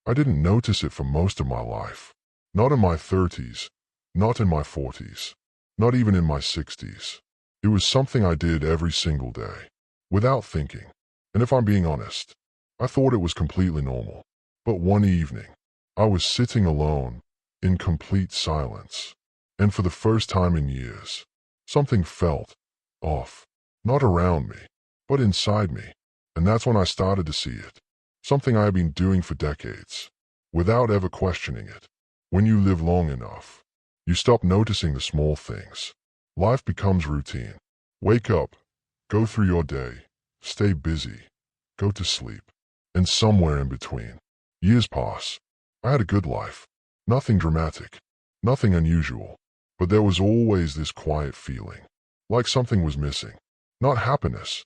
I didn't notice it for most of my life. Not in my 30s, not in my 40s, not even in my 60s. It was something I did every single day, without thinking. And if I'm being honest, I thought it was completely normal. But one evening, I was sitting alone, in complete silence. And for the first time in years, something felt off. Not around me, but inside me. And that's when I started to see it. Something I had been doing for decades, without ever questioning it. When you live long enough, you stop noticing the small things. Life becomes routine. Wake up, go through your day, stay busy, go to sleep, and somewhere in between. Years pass. I had a good life. Nothing dramatic, nothing unusual. But there was always this quiet feeling, like something was missing. Not happiness,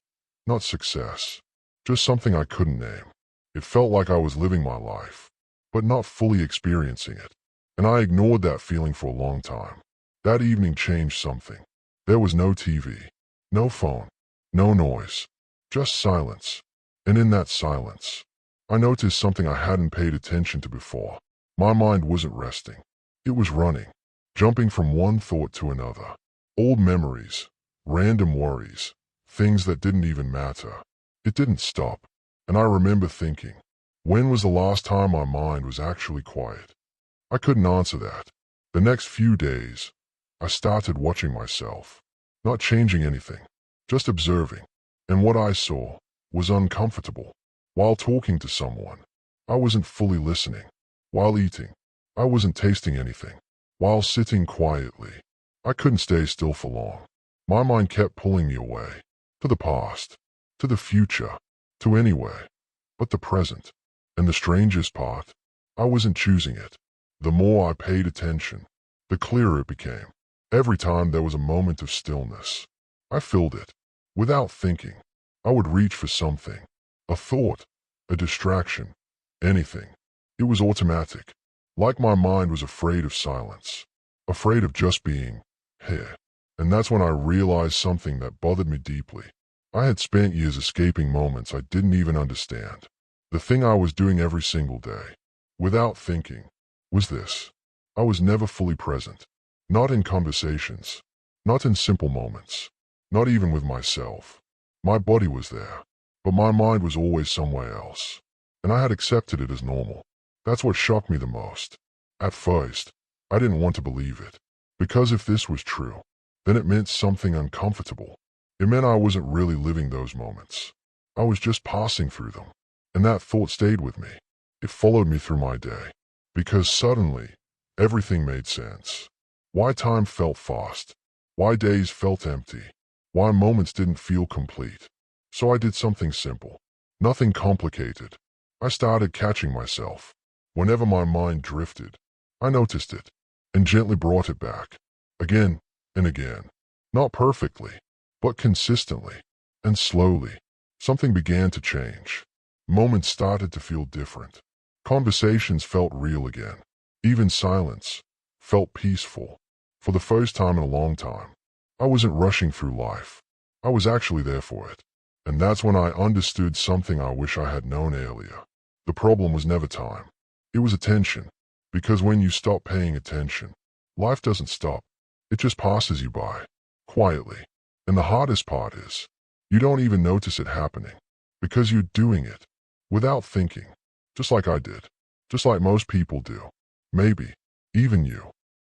not success, just something I couldn't name. It felt like I was living my life, but not fully experiencing it. And I ignored that feeling for a long time. That evening changed something. There was no TV, no phone, no noise, just silence. And in that silence, I noticed something I hadn't paid attention to before. My mind wasn't resting. It was running, jumping from one thought to another. Old memories, random worries, things that didn't even matter. It didn't stop. And I remember thinking, when was the last time my mind was actually quiet? I couldn't answer that. The next few days, I started watching myself, not changing anything, just observing. And what I saw was uncomfortable. While talking to someone, I wasn't fully listening. While eating, I wasn't tasting anything. While sitting quietly, I couldn't stay still for long. My mind kept pulling me away, to the past, to the future, to anywhere but the present. And the strangest part, I wasn't choosing it. The more I paid attention, the clearer it became. Every time there was a moment of stillness, I filled it. Without thinking, I would reach for something, a thought, a distraction, anything. It was automatic, like my mind was afraid of silence, afraid of just being here. And that's when I realized something that bothered me deeply. I had spent years escaping moments I didn't even understand. The thing I was doing every single day, without thinking, was this. I was never fully present. Not in conversations, not in simple moments, not even with myself. My body was there, but my mind was always somewhere else. And I had accepted it as normal. That's what shocked me the most. At first, I didn't want to believe it. Because if this was true, then it meant something uncomfortable. It meant I wasn't really living those moments. I was just passing through them. And that thought stayed with me. It followed me through my day. Because suddenly, everything made sense. Why time felt fast. Why days felt empty. Why moments didn't feel complete. So I did something simple. Nothing complicated. I started catching myself. Whenever my mind drifted, I noticed it and gently brought it back. Again and again. Not perfectly, but consistently. And slowly, something began to change. Moments started to feel different. Conversations felt real again. Even silence felt peaceful. For the first time in a long time, I wasn't rushing through life. I was actually there for it. And that's when I understood something I wish I had known earlier. The problem was never time. It was attention. Because when you stop paying attention, life doesn't stop. It just passes you by, quietly. And the hardest part is, you don't even notice it happening. Because you're doing it, without thinking, just like I did. Just like most people do. Maybe, even you.